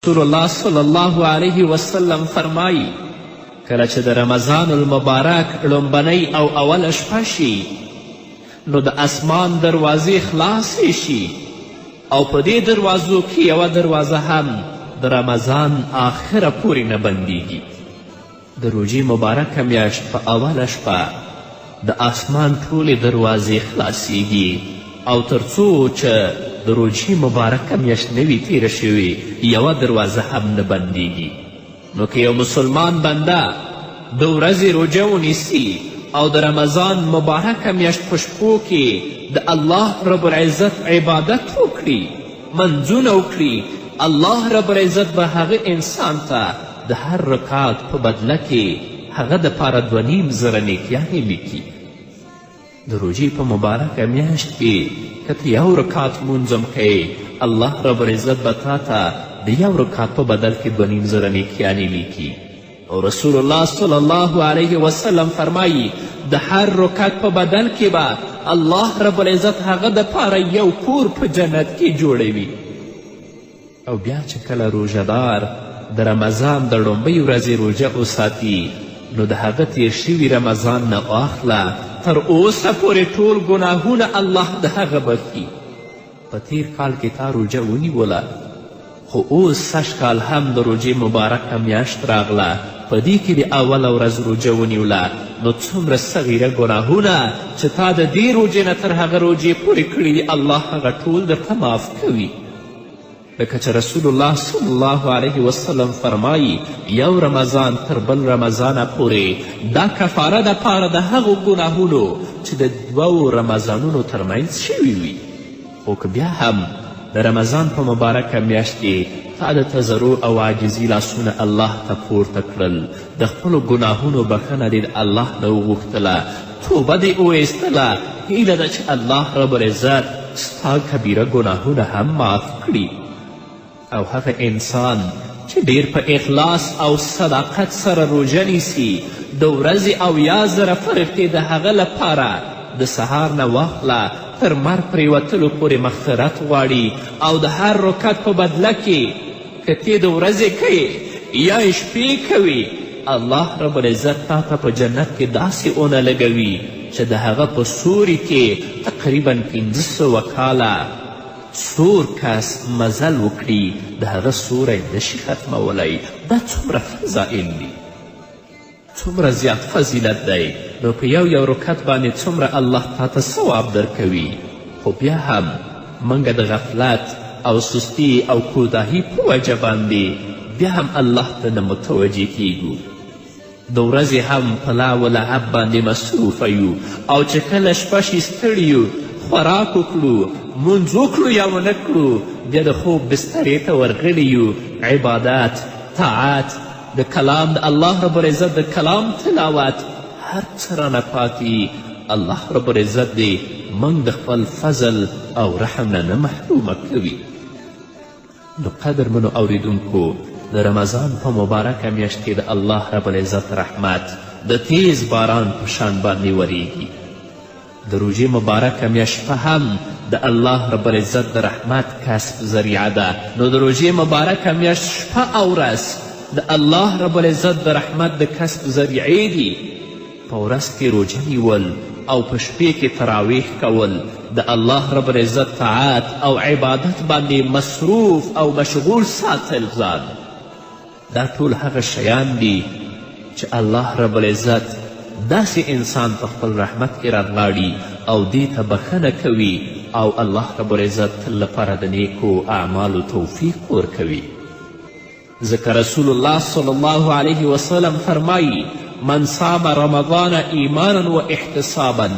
رسول الله صلی الله علیه وسلم فرمایي کله چې د رمضان المبارک لومبنۍ او اوله شپه شي نو د اسمان دروازې خلاصې شي او په دې دروازو کې یوه دروازه هم د رمضان آخره پورې نه بندیږي. د روژې مبارکه میاشت په اوله شپه د اسمان ټولې دروازې خلاصیږي او تر څو چې د روژې مبارکه میاشت نه وي تیره شوې یوه دروازه هم نه بندیږي. نو که یو مسلمان بنده د ورځې روژه ونیسي او د رمضان مبارکه میاشت په شپو کې د الله رب العزت عبادت وکړي، منځونه وکړي، الله رب العزت به هغه انسان ته د هر رکعت په بدله کې هغه دپاره 2.5 زره نیکیانې لیکي. د روژې په مبارکه میاشت کې که ته یو رکعت لمونځ هم کوې الله رب العزت به تا ته د یو رکعت په بدل کې 2.5 زره نیکیانې لیکي. او رسول الله صلی الله علیه وسلم فرمایي د هر رکعت په بدل کې به الله رب العزت هغه دپاره یو کور په جنت کې جوړوي. او بیا چې کله روژهدار د رمضان د لومبۍ ورځې روژه وساتي نو د هغه تیر شوي رمضان نه واخله تر اوسه پورې ټول ګناهونه الله د هغه بخي. په تیر کال کې تا روژه ونیوله خو اوس سږ کال هم د روژې مبارکه میاشت راغله په دې کې د اوله ورځ روژه ونیوله نو څومره صغیره ګناهونه چې تا د دې روژې نه تر هغه روژې پورې کړي دي الله هغه ټول درته معاف کوي. لکه چې رسول الله صلی الله علیه وسلم فرمایي یو رمضان تر بل رمضانه پورې دا کفاره ده پاره د هغو ګناهونو چې د 2 رمضانونو ترمنځ شوي وي. خو که بیا هم د رمضان په مبارکه میاشت کې تا د تضرع او عاجزي لاسونه الله ته پورته کړل، د خپلو ګناهونو بخښنه دې د الله نه وغوښتله، توبه دې وویستله، هیله ده چې الله رب العزت ستا کبیره ګناهونه هم معاف کړي. او هغه انسان چې ډیر په اخلاص او صداقت سره روژه نیسي د ورځې او یا زره فرښتې د هغه لپاره د سهار نه واخله تر مرګ پرېوتلو پورې مغفرت غواړي او د هر رکعت په بدله کې که ته د ورځې کوې یا شپې کوي الله رب العزت تا ته په جنت کې داسې اونه لګوي چې د هغه په سوري کې تقریبا 1500 کاله سور کس مزل وکړي د هغه سوری نشي ختمولی. دا څومره فضائل دي، څومره زیات فضیلت دی. نو په یو رکعت باندې څومره الله تا ته ثواب درکوي. خو بیا هم موږ د غفلت او سستی او کوتاهي په وجه باندې بیا هم الله ته نه متوجه کیږو. د ورځې هم په لا و لعب باندې مصروفه یو او چې کله شپه شي ستړي یو خوراک وکړو مونځ وکړو یا ونه کړو بیا د خوب بسترې ته ورغلي یو عبادت طاعت د کلام د الله رب العزت د کلام تلاوت هر څه رانه پاتې. الله رب العزت دې موږ د خپل فضل او رحم نه محرومه کوي. نو قدرمنو اوریدونکو د رمضان په مبارکه میاشت کې د الله رب العزت رحمت د تیز باران په شان باندې وریږي. د روژې مبارکه میاشت شپه هم د الله رب العزت د رحمت کسب ذریعه ده. نو د روژې مبارکه میاشت شپه او ورځ د الله رب العزت د رحمت د کسب ذریعې دي. په ورځ کې روژه نیول او په شپې کې تراویح کول، د الله رب العزت طاعت او عبادت باندې مصروف او مشغول ساتل ځان، دا ټول هغه شیان دي چې الله رب العزت داسې انسان په خپل رحمت کې رانغاړي او دې ته بخښنه کوي او الله رب العزت تل لپاره د نیکو اعمالو توفیق ورکوي. ځکه رسول الله صلی الله علیه وسلم فرمایي من صام رمضان ایمانا و احتسابا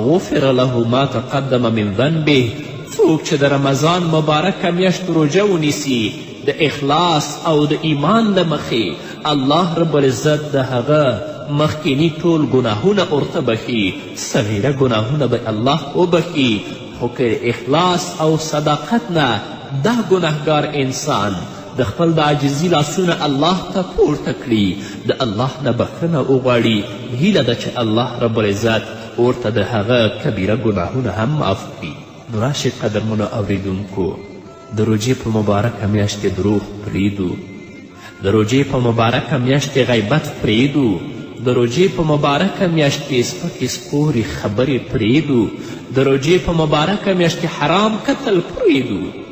غفر له ما تقدم من ذنبه. څوک چې د رمضان مبارکه میاشت روژه ونیسي د اخلاص او د ایمان له مخې الله رب العزت د هغه مخکینی ټول ګناهونه ورته بخي، صغیره ګناهونه به الله وبخي. خو که اخلاص او صداقت نه دا ګناهګار انسان د خپل د عاجزي لاسونه الله ته پورته کړي، د الله نه بخښنه وغواړي، هیله ده چې الله رب العزت ورته د هغه کبیره ګناهونه هم معاف کړي. نو راشئ قدرمنو اوریدونکو د روژې په مبارکه میاشت کې دروغ پرېږدو، د روژې په مبارکه میاشت کې غیبت پرېږدو، د روژې په مبارکه میاشت کې سپکې سپورې خبرې پرېږدو، د روژې په مبارکه میاشت کې حرام قتل پرېږدو.